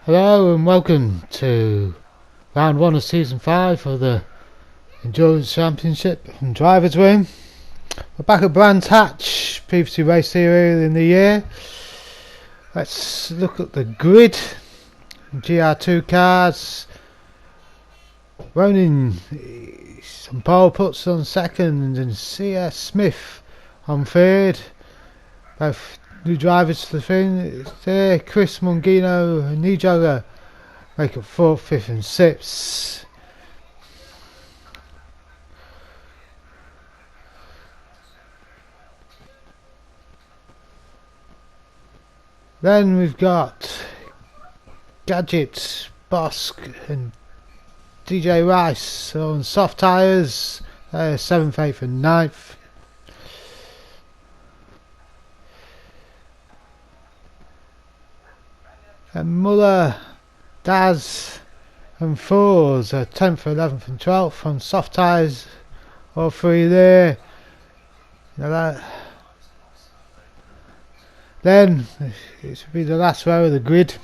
Hello and welcome to round 1 of season 5 of the Endurance Championship from Driver's Room. We're back at Brands Hatch, previously raced here earlier in the year. Let's look at the grid. GR2 cars. Ronin on pole, puts on second, and CS Smith on third. Both new drivers to the thing. It's there. Chris Mungino and Nijoga make up 4th, 5th and 6th. Then we've got Gadget, Bosk and DJ Rice on soft tyres, 7th, 8th and 9th. And Muller, Daz and Fours are 10th, 11th and 12th on soft tyres, all three there. Then it should be the last row of the grid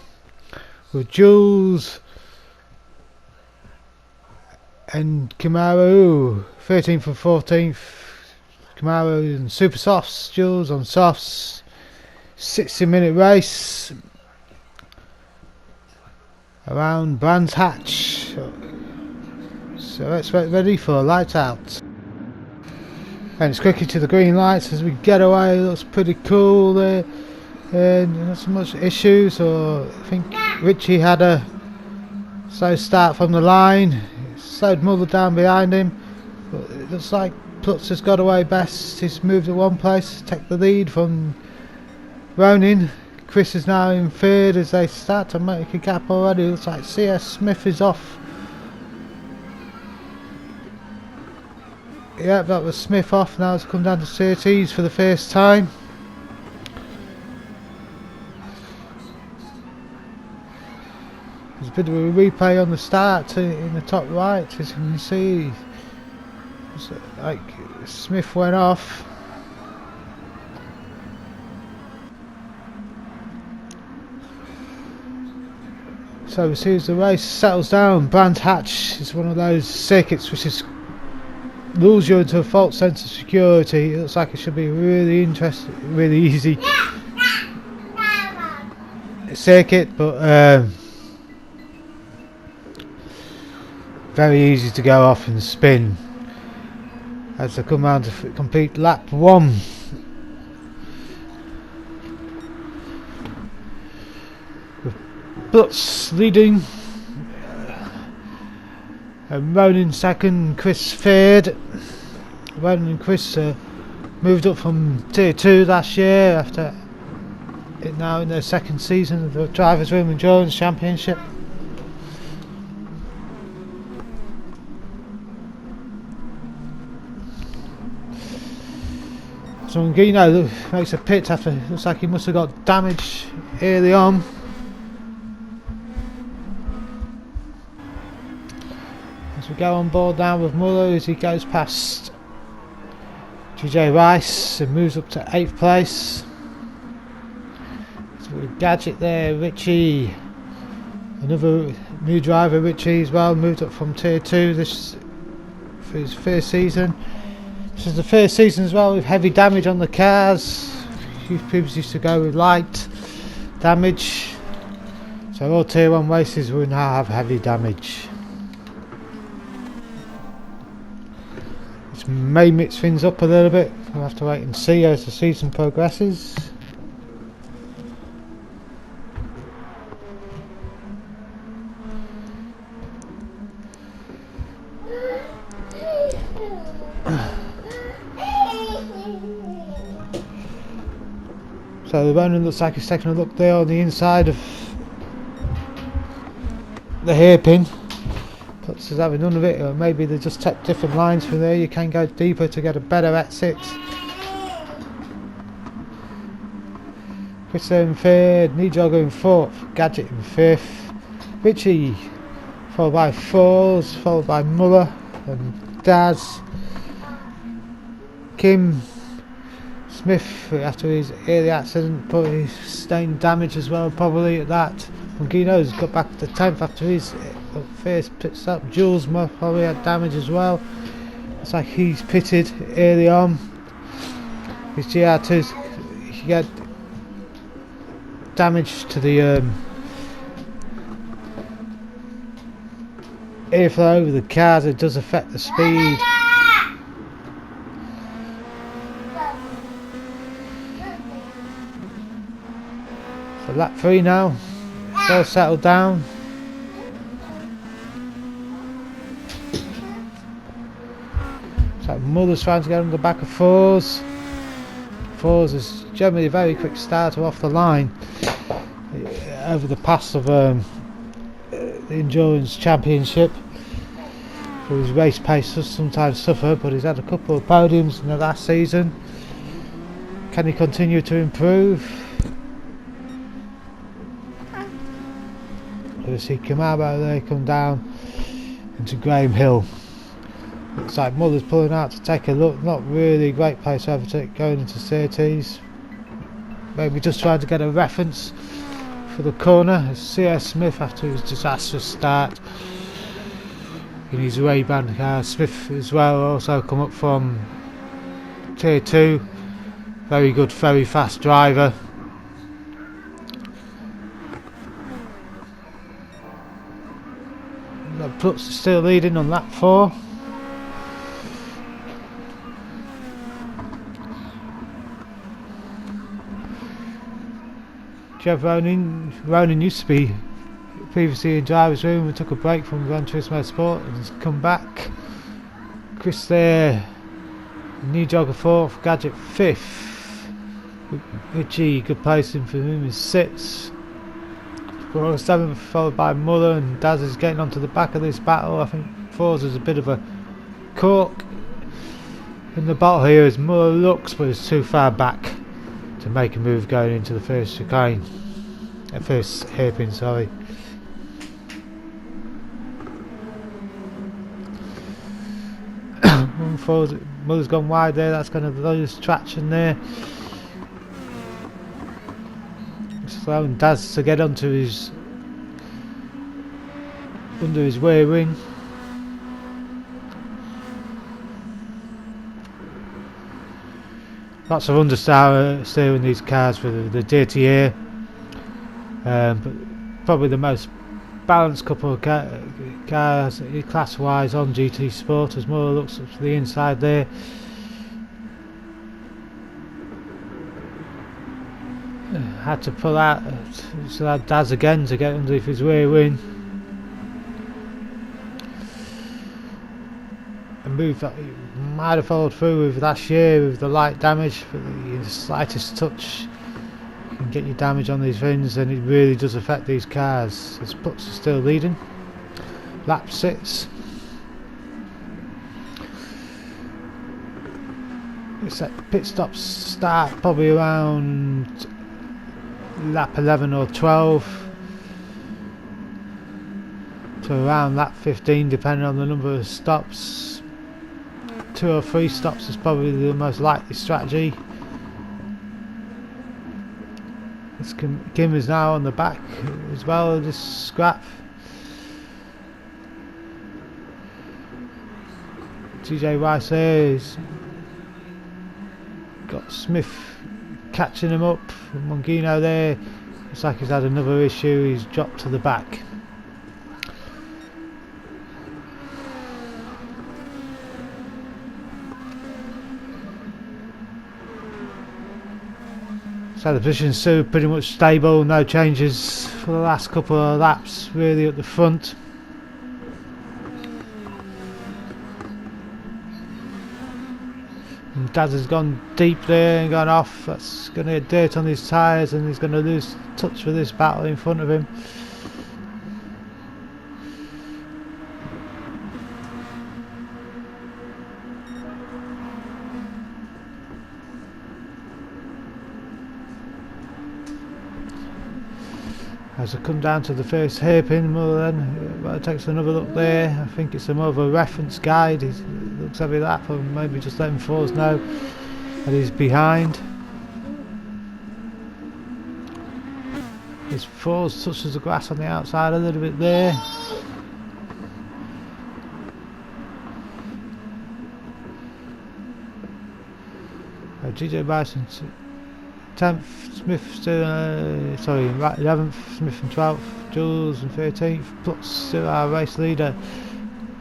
with Jules and Kamaru 13th and 14th. Kamaru and Super Softs, Jules on softs. 60-minute race around Brands Hatch. So let's get ready for lights out. And it's quickly to the green lights as we get away. Looks pretty cool there. And not so much issues, or I think Richie had a slow start from the line. Slowed Muller down behind him, but it looks like Plutz has got away best. He's moved to one place to take the lead from Ronin. Chris is now in third as they start to make a gap already. Looks like CS Smith is off. Yeah, that was Smith off. Now it's come down to Surtees for the first time. There's a bit of a replay on the start in the top right, as you can see. It's like Smith went off. So as soon as the race settles down, Brands Hatch is one of those circuits which is lulls you into a false sense of security. It looks like it should be really interesting, really easy circuit, but very easy to go off and spin as I come round to complete lap 1. With Butts leading, and Ronan second, Chris third. Ronan and Chris moved up from tier 2 last year after it now in their second season of the Drivers' Room Endurance Championship. So Gino makes a pit after, looks like he must have got damage early on. As we go on board now with Muller as he goes past GJ Rice and moves up to 8th place. So with Gadget there, Richie, another new driver, Richie as well, moved up from tier 2 this for his first season. This is the first season as well with heavy damage on the cars. People used to go with light damage, so all tier 1 races will now have heavy damage. This may mix things up a little bit. We'll have to wait and see as the season progresses. So the Ronan looks like he's taking a look there on the inside of the hairpin. Puts us having none of it, or maybe they just take different lines from there. You can go deeper to get a better exit. Chris in 3rd, Nijogger in 4th, Gadget in 5th, Richie followed by Falls, followed by Muller and Daz, Kim Smith after his early accident, but he sustained damage as well probably at that. Mungino's got back to 10th after his first pit stop. Jules probably had damage as well. It's like he's pitted early on. His GR2's he got damage to the airflow over the cars. It does affect the speed. So lap 3 now, it's all settled down. So Muller's trying to get on the back of Fours. Fours is generally a very quick starter off the line over the pass of the Endurance Championship. For his race pace does sometimes suffer, but he's had a couple of podiums in the last season. Can he continue to improve? We see Kamabo there come down into Graham Hill. Looks like Muller's pulling out to take a look. Not really a great place to overtake going into Surtees. Maybe just trying to get a reference for the corner. CS Smith after his disastrous start in his Ray-Ban car. Smith as well also come up from tier 2. Very good, very fast driver. Brooks is still leading on lap 4. Jeff Ronan used to be previously in Drivers' Room and took a break from Gran Turismo Sport and has come back. Chris there, New Jogger 4th, Gadget 5th. Richie, good placing for him, is 6th. 7th, followed by Muller, and Daz is getting onto the back of this battle. I think Fours is a bit of a cork in the battle here as Muller looks, but it's too far back to make a move going into the first chicane. First hairpin, sorry. Muller's gone wide there, that's going to lose traction there. Allowing Daz to get onto his under his rear wing. Lots of understeer in these cars with the dirty air, but probably the most balanced couple of cars class wise on GT Sport, as more looks up to the inside there. Had to pull out so that Daz again to get underneath his rear wing and move that. He might have followed through with last year with the light damage, but the slightest touch can get you damage on these things, and it really does affect these cars. His puts are still leading. Lap 6. Pit stops start probably around lap 11 or 12 to around lap 15, depending on the number of stops. 2 or 3 stops is probably the most likely strategy. Kim is now on the back as well of this scrap. TJ Rice there is got Smith catching him up. Mongino there, looks like he's had another issue, he's dropped to the back. So the position's still pretty much stable, no changes for the last couple of laps really at the front. And Daz has gone deep there and gone off. That's going to get dirt on his tyres, and he's going to lose touch with this battle in front of him. As I come down to the first hairpin, well, it takes another look there. I think it's more of a reference guide. He looks every lap, or maybe just letting Fours know that he's behind. His Fours touches the grass on the outside a little bit there. GJ Bison 10th, Smith still, 11th, Smith and 12th, Jules and 13th, Plutz still our race leader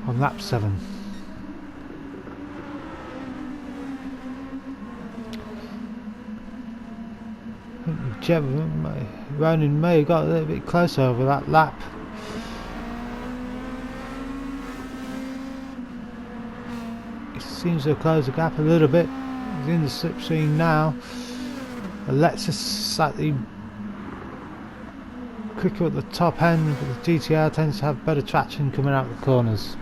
on lap 7. I think Ronan may have got a little bit closer over that lap. He seems to have closed the gap a little bit. He's in the slipstream now. Alexis slightly quicker at the top end, but the GTR tends to have better traction coming out the corners.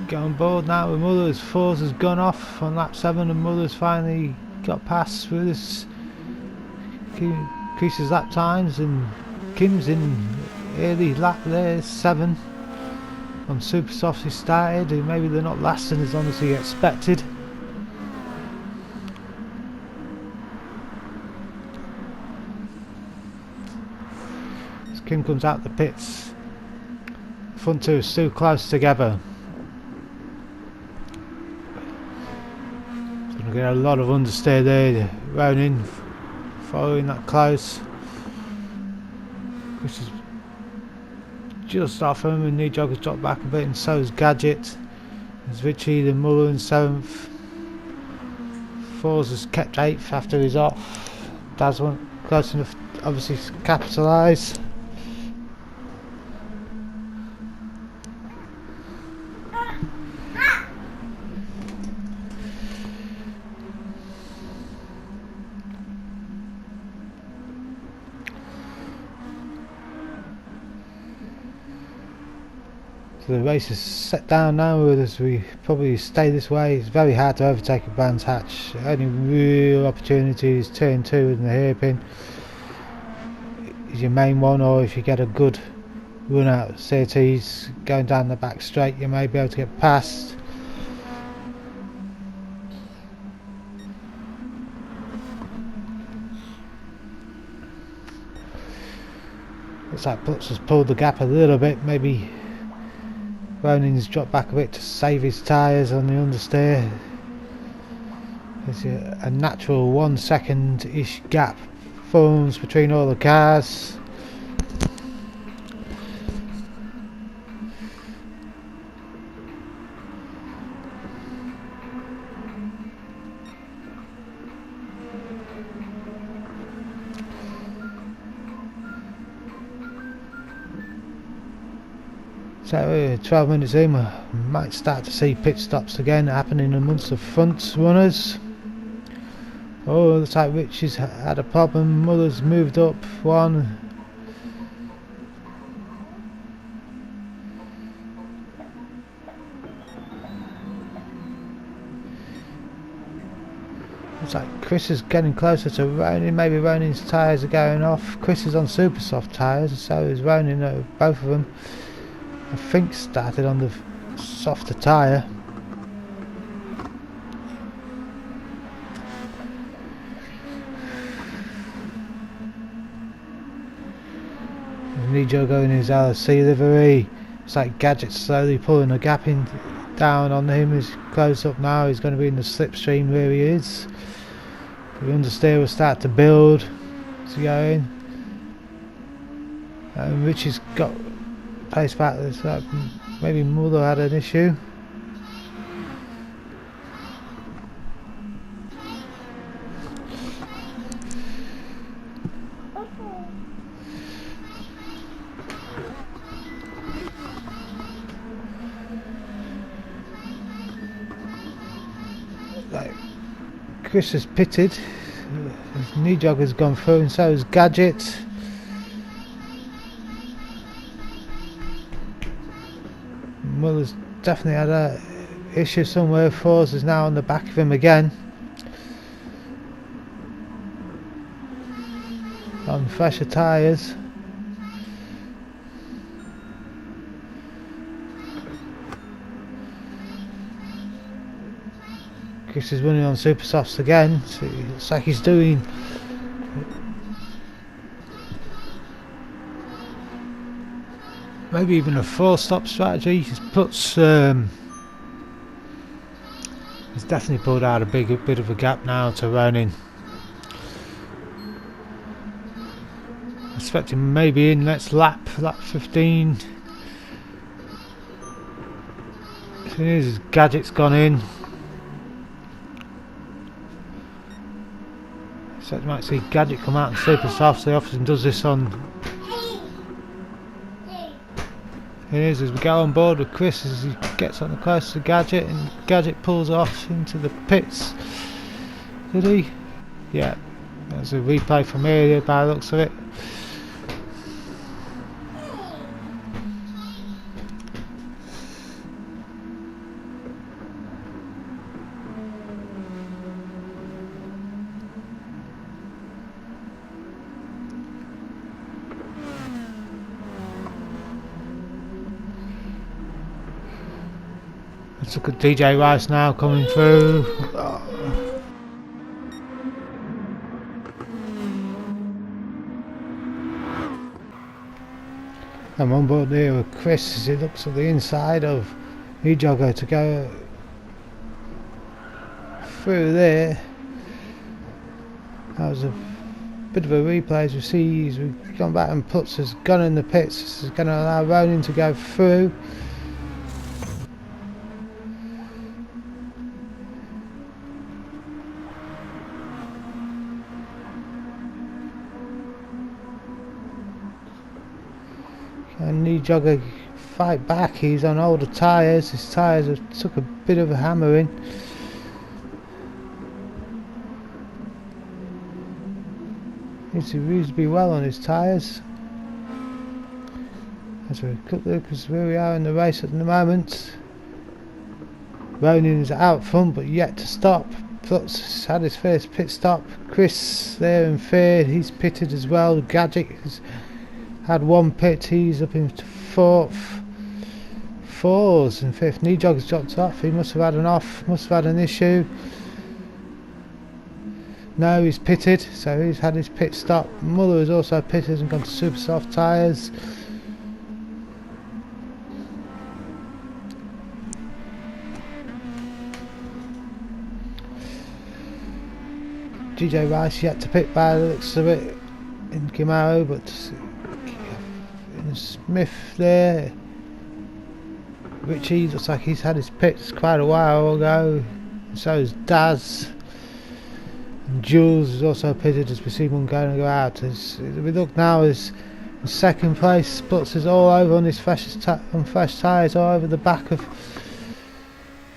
Get on board now with Muller's. Fours has gone off on lap 7, and Muller's finally got past with this. Increases lap times, and Kim's in early lap there, 7. On super soft he started, and maybe they're not lasting as long as he expected. As Kim comes out the pits, the front two are still close together. It's going to get a lot of understeer there. Ronin following that close, which is just off him, and New Jogger's dropped back a bit, and so is Gadget. There's Richie, the Muller in 7th. Fours has kept 8th after he's off. Daz went close enough to obviously capitalise. So the race is set down now, as we probably stay this way. It's very hard to overtake a Brands Hatch. Only real opportunity is turn 2 in the hairpin is your main one, or if you get a good run out CTs going down the back straight, you may be able to get past. Looks like Putz has pulled the gap a little bit. Maybe Roning's dropped back a bit to save his tyres on the understeer. There's a natural 1 second-ish gap forms between all the cars. So 12 minutes in, we might start to see pit stops again happening amongst the front runners. Oh, looks like Richie's had a problem. Muller's moved up one. Looks like Chris is getting closer to Ronin. Maybe Ronin's tyres are going off. Chris is on super soft tyres, so is Ronin. Both of them, I think, started on the softer tyre. Nijogo in his LSC livery. It's like Gadget slowly pulling a gap in down on him. He's close up now. He's going to be in the slipstream where he is. The understeer will start to build. It's going. And Richie's got pace back. Like maybe Muller had an issue. Like Chris has pitted. Nijog has gone through, and so has Gadget. Muller's definitely had a issue somewhere. Force is now on the back of him again. On fresher tyres. Chris is running on super softs again, so it looks like he's doing maybe even a 4-stop strategy. He's definitely pulled out a bit of a gap now to Ronin. I expect him maybe in next lap 15. So his Gadget's gone in. So you might see Gadget come out and super soft. He often does this on. Here it is as we go on board with Chris as he gets on the close to Gadget, and Gadget pulls off into the pits. Did he? Yeah. There's a replay from earlier by the looks of it. Let's look at DJ Rice now coming through. I'm on board here with Chris as he looks at the inside of Nijogger to go through there. That was a bit of a replay as we see we've gone back and Putz has gone in the pits. This is going to allow Ronin to go through. And Nijogger fight back. He's on older tyres. His tyres have took a bit of a hammering. He's reasonably well on his tyres. As we cut look as where we are in the race at the moment. Ronin is out front but yet to stop. Putz has had his first pit stop. Chris there in third. He's pitted as well. Gadget has had one pit, he's up into fourth. Fours and fifth. Nijog's dropped off. He must have had an issue. No, he's pitted, so he's had his pit stop. Muller is also pitted and gone to super soft tyres. DJ Rice yet to pit by the looks of it in Camaro, but Smith there. Richie looks like he's had his pits quite a while ago, and so is Daz. And Jules is also pitted as we see one going to go out. As we look now, is in second place. Butts is all over on his fresh tyres, all over the back of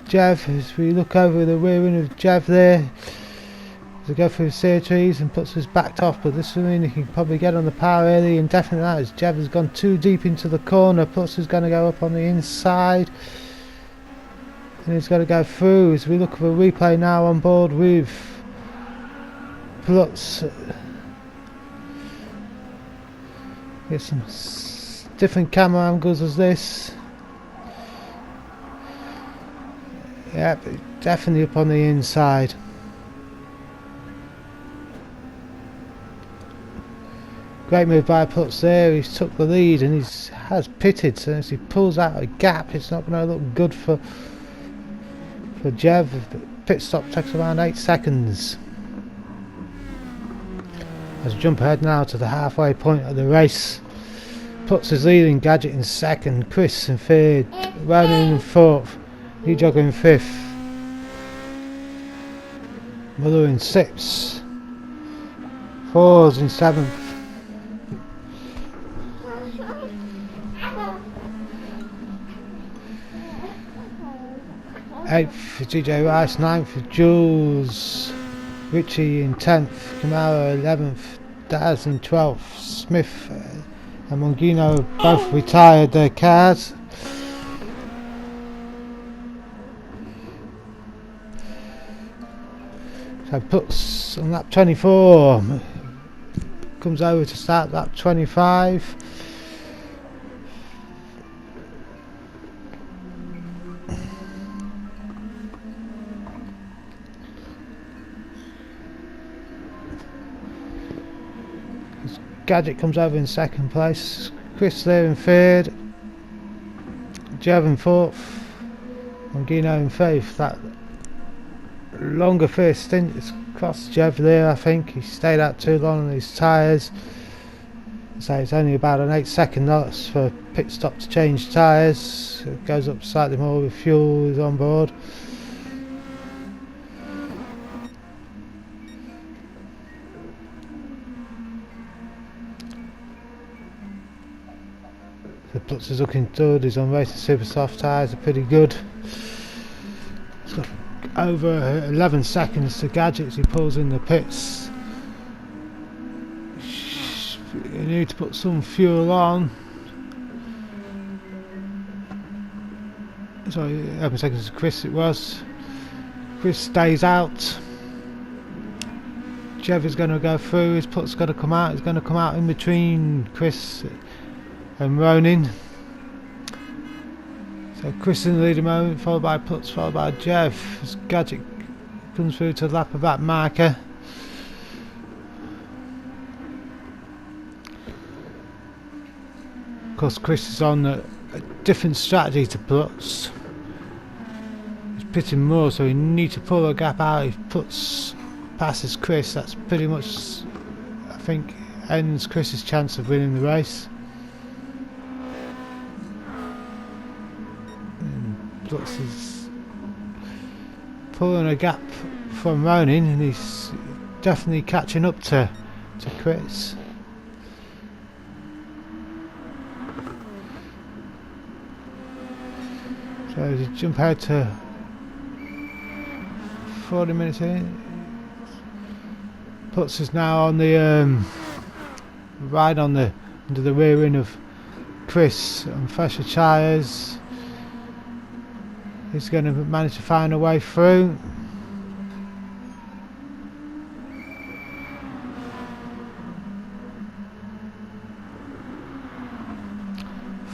Jev. As we look over the rear end of Jev there, as we go through the cedar trees, and Butts is backed off, but this will mean he can probably get on the power early, and definitely that as Jev has gone too deep into the corner. Butts is going to go up on the inside, and he's got to go through. As we look at a replay now on board with Butts, get some different camera angles as this. Yep, definitely up on the inside. Great move by Putz there. He's took the lead and has pitted, so as he pulls out a gap, it's not going to look good for Jev. The pit stop takes around 8 seconds. As we jump ahead now to the halfway point of the race, Putz is leading, Gadget in second, Chris in third, Ronan in fourth, Ejogger in fifth, Muller in sixth, Fours in seventh, 8th for DJ Rice, 9th for Jules, Richie in 10th, Camaro 11th, Daz in 12th, Smith and Mongino both retired their cars. So Putz on lap 24, comes over to start lap 25. Gadget comes over in second place, Chris there in third, Jev in fourth, Mongino in fifth. That longer first stint has cost Jev there, I think. He stayed out too long on his tyres, so it's only about an 8-second loss for a pit stop to change tyres. It goes up slightly more with fuel is on board. The Putz is looking good. He's on racing super soft tyres, are pretty good. He's got over 11 seconds to Gadget as he pulls in the pits. You need to put some fuel on. Sorry, 11 seconds to Chris it was. Chris stays out. Jev is going to go through. His Put's got to come out. He's going to come out in between Chris and Ronin. So Chris in the lead moment, followed by Putz, followed by Jev. As Gadget comes through to the lap of that marker. Of course, Chris is on a different strategy to Putz. He's pitting more, so he needs to pull a gap out. If Putz passes Chris, that's pretty much, I think, ends Chris's chance of winning the race. Putz is pulling a gap from Ronin, and he's definitely catching up to Chris. So as you jump out to 40 minutes in, Putz is now on the right on the under the rear end of Chris on fresher tyres. He's going to manage to find a way through.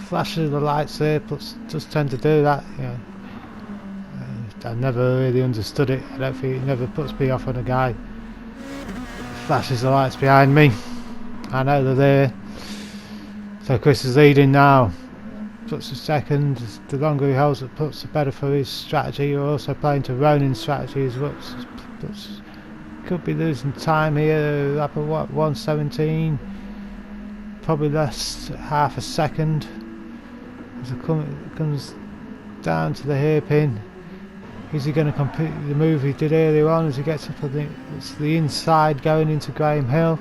Flashes of the lights there, Putz does tend to do that. You know. I've never really understood it. I don't think it never puts me off on a guy Flashes the lights behind me. I know they're there. So Chris is leading now. Puts a second. The longer he holds it, puts the better for his strategy. You're also playing to Ronin's strategy as well. Could be losing time here. Up at what, 117? Probably less, half a second. As it comes down to the hairpin. Is he going to complete the move he did earlier on as he gets up? It's the inside going into Graham Hill.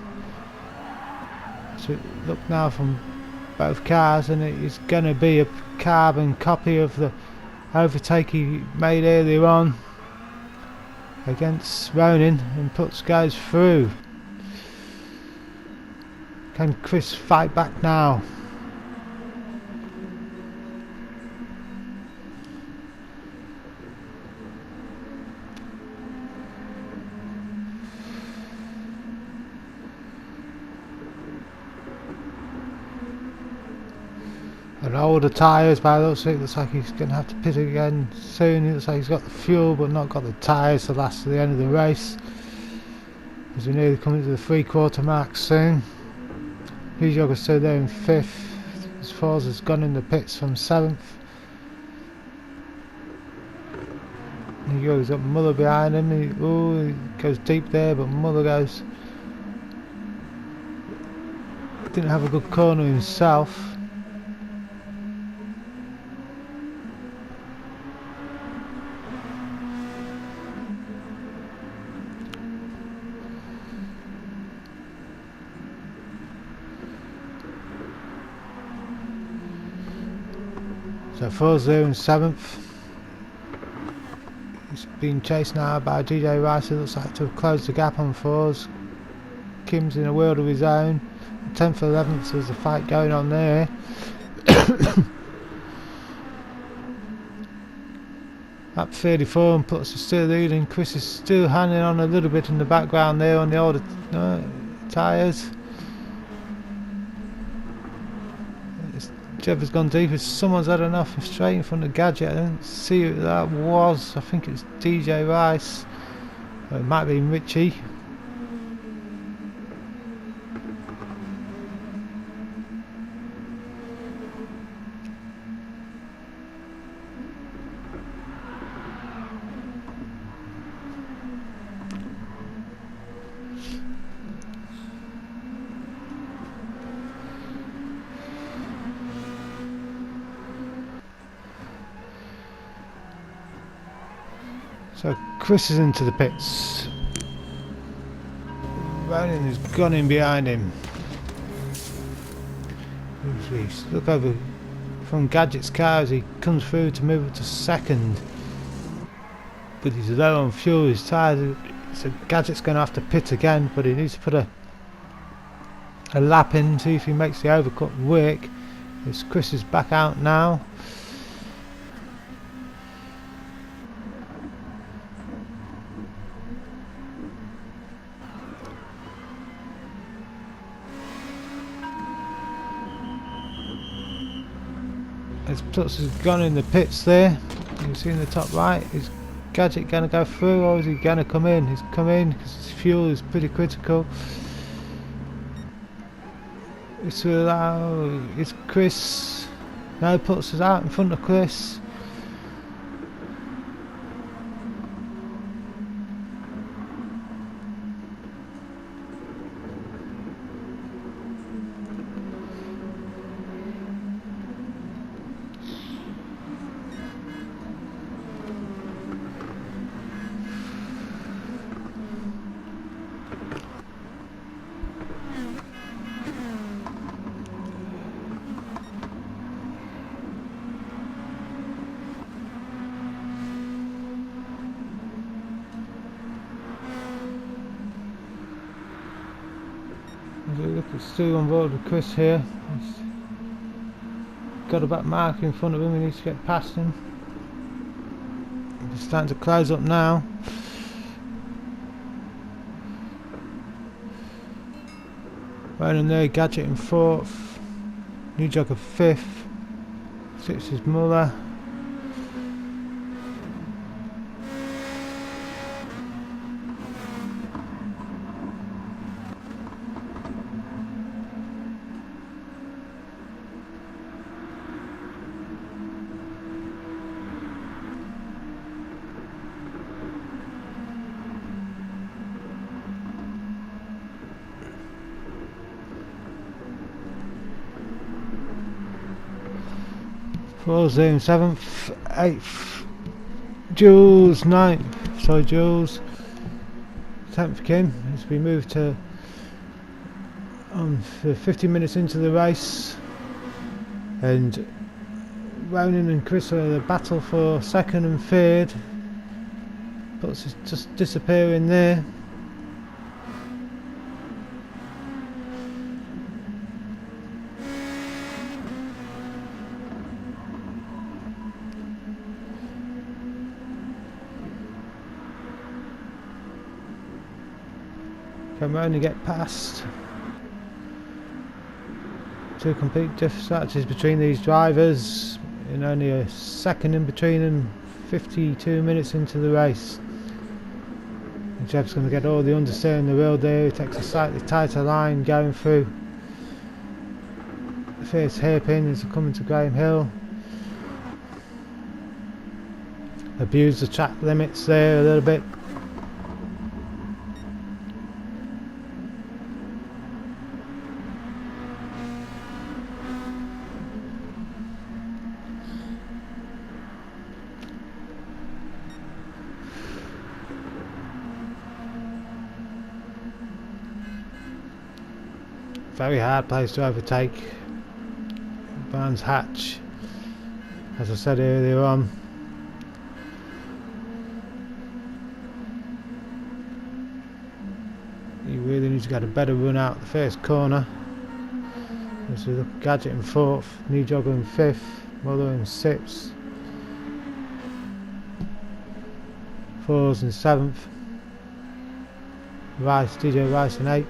So look now from both cars, and it is going to be a carbon copy of the overtake he made earlier on against Ronin, and goes through. Can Chris fight back now? And older tyres by the looks of it. Looks like he's going to have to pit again soon. It looks like he's got the fuel but not got the tyres to last to the end of the race, as we nearly come into the 3/4 mark soon. Hughes still there in 5th. His Fours has gone in the pits from 7th. He's got Muller behind him. He goes deep there, but Muller goes. Didn't have a good corner himself. So Fours there in 7th. He's being chased now by DJ Rice. It looks like to have closed the gap on Fours. Kim's in a world of his own. 10th, 11th, so there's a fight going on there. Up 34 and puts the still leading. Chris is still hanging on a little bit in the background there on the older tyres. Jeff has gone deep. Someone's had enough straight in front of Gadget. I didn't see who that was. I think it's DJ Rice. Or it might be Richie. So Chris is into the pits. Ronin has gone in behind him. Look over from Gadget's car as he comes through to move up to 2nd. But he's low on fuel, his tyres. So Gadget's going to have to pit again, but he needs to put a lap in, see if he makes the overcut work. As Chris is back out now. As Plutz has gone in the pits there, you can see in the top right, is Gadget going to go through or is he going to come in? He's come in because his fuel is pretty critical. It's Chris. No, Plutz is out in front of Chris. Look at Stu on board with Chris here. He's got a back marker in front of him, he needs to get past him. He's starting to close up now. Ronin there, Gadget in 4th. New Jogger 5th. 6th is Muller. 4's there in 7th, 8th, Jules, 9th, sorry Jules, 10th Kim, as we move to 50 minutes into the race, and Ronan and Chris are in the battle for 2nd and 3rd, but it's just disappearing there. Can only get past. Two complete dispatches between these drivers, and only a second in between them. 52 minutes into the race. And Jeb's going to get all the understeer in the wheel there. He takes a slightly tighter line going through the first hairpin as they're coming to Graham Hill. Abuse the track limits there a little bit. Very hard place to overtake. Brands Hatch, as I said earlier on. You really need to get a better run out the first corner. As we look at Gadget in 4th, New Jogger in 5th, Muller in 6th, 4's in 7th, Rice, DJ Rice in 8th.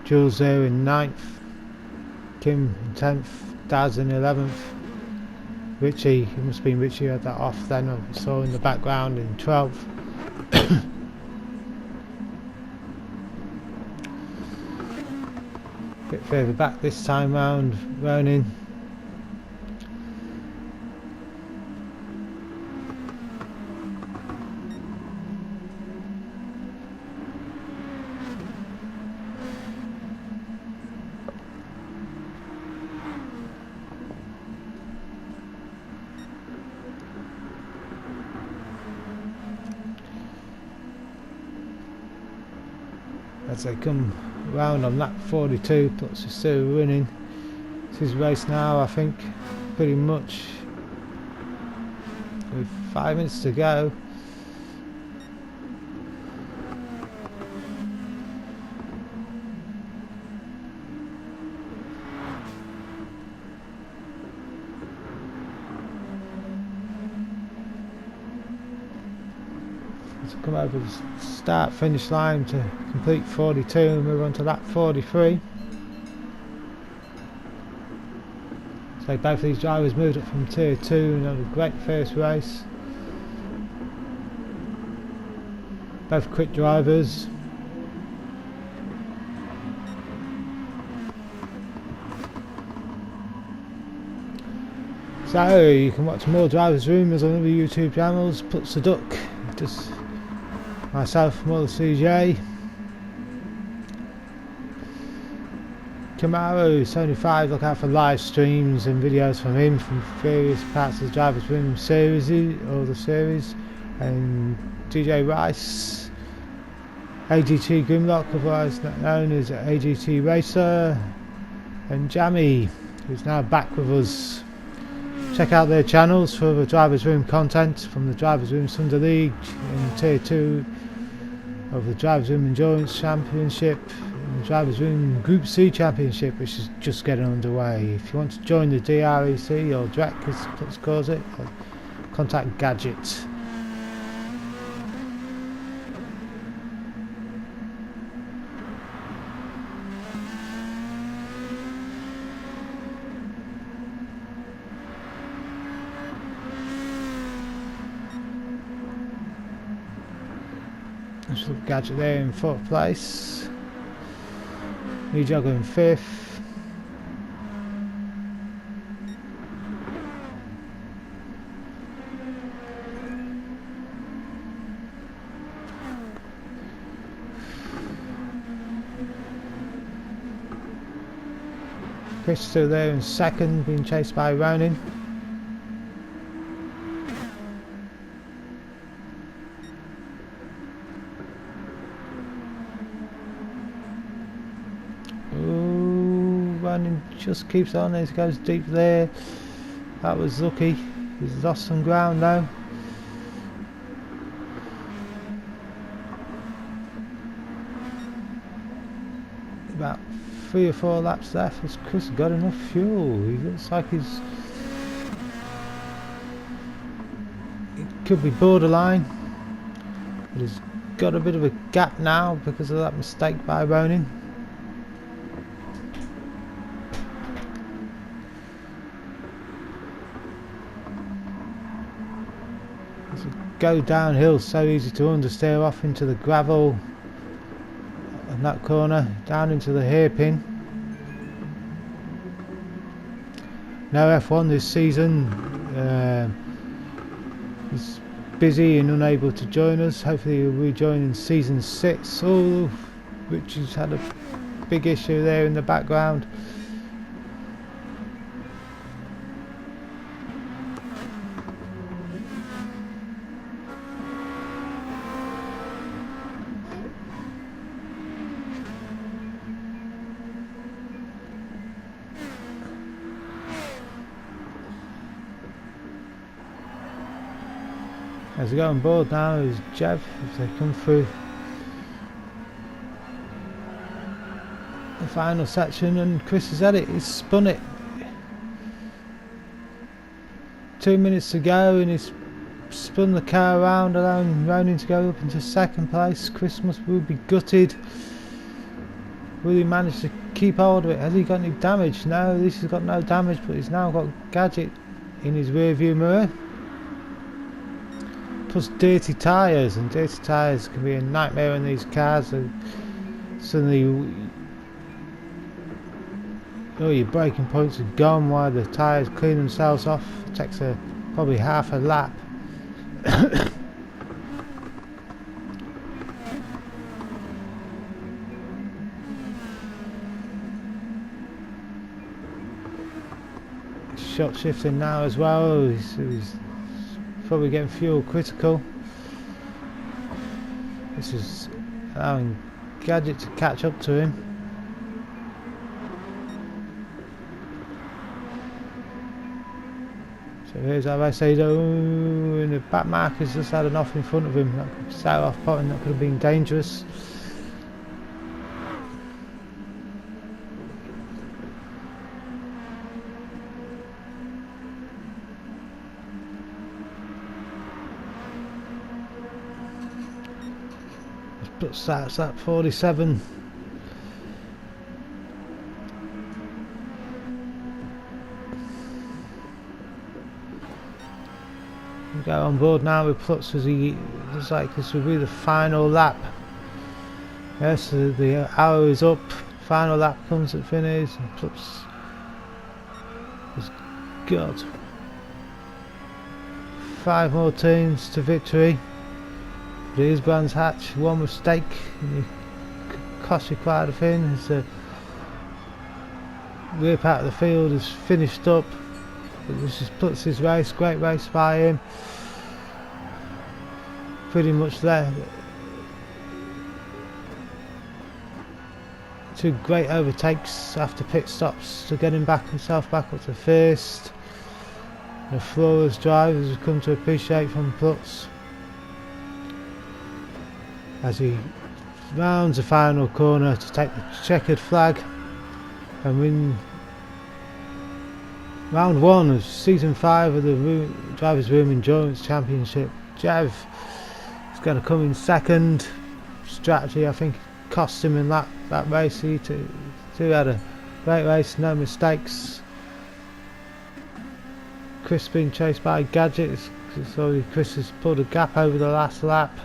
Jules there in 9th, Kim in 10th, Daz in 11th, Richie, it must have been Richie who had that off then, I saw in the background in 12th. Bit further back this time round, Ronin. As they come round on lap 42, Putz is still running. It's his race now, I think, pretty much, with 5 minutes to go. To come over the start finish line to complete 42 and move on to lap 43. So both of these drivers moved up from tier 2 and had a great first race. Both quick drivers. So you can watch more drivers' rumours on other YouTube channels. Putz the Duck, just myself, Mother CJ, Camaro 75. Look out for live streams and videos from him from various parts of the Drivers' Room series or the series. And DJ Rice, AGT Grimlock, otherwise known as AGT Racer, and Jammy, who's now back with us. Check out their channels for the Drivers' Room content from the Drivers' Room Sunday League in Tier 2 of the Drivers' Room Endurance Championship and the Drivers' Room Group C Championship, which is just getting underway. If you want to join the DREC or DREC as Putz calls it, contact Gadget. Let's look at Gadget there in 4th place. New Jogger in 5th. Chris still there in second, being chased by Ronin. Ooh, Ronin just keeps on as he goes deep there. That was lucky. He's lost some ground now. About 3 or 4 laps left. Has Chris got enough fuel? He looks like it could be borderline, but he's got a bit of a gap now because of that mistake by Ronin. Go downhill, so easy to understeer off into the gravel and that corner, down into the hairpin. No F1 this season. He's busy and unable to join us. Hopefully he'll rejoin in season 6. Oh, Richard's had a big issue there in the background. As we go on board now is Jev, if they come through the final section, and Chris has had it, he's spun it. 2 minutes to go and he's spun the car around, allowing Ronin to go up into second place. Chris will be gutted. Will he manage to keep hold of it? Has he got any damage? No, this has got no damage, but he's now got Gadget in his rear view mirror. Plus dirty tyres, and dirty tyres can be a nightmare in these cars. So suddenly all your braking points are gone while the tyres clean themselves off. It takes probably half a lap. Shot shifting now as well. He's probably getting fuel critical. This is allowing Gadget to catch up to him. So here's Avaicedo, and the back marker's just had an off in front of him. That could start off potting, that could have been dangerous. But starts at 47. We go on board now with Plutz as he looks like this will be the final lap. Yes, the hour is up. Final lap comes at finish, and Plutz has got 5 more teams to victory. It is Brands Hatch. One mistake and it could cost you quite a thing. As the rear part of the field is finished up. But this is Plutz's race. Great race by him. Pretty much there. 2 great overtakes after pit stops to get himself back up to first. And a flawless drive as we've come to appreciate from Plutz, as he rounds the final corner to take the checkered flag and win round 1 of season 5 of the Drivers' Room Endurance Championship. Jev is going to come in second. Strategy, I think, cost him in that race. He too had a great race, no mistakes. Chris being chased by Gadget, so Chris has pulled a gap over the last lap.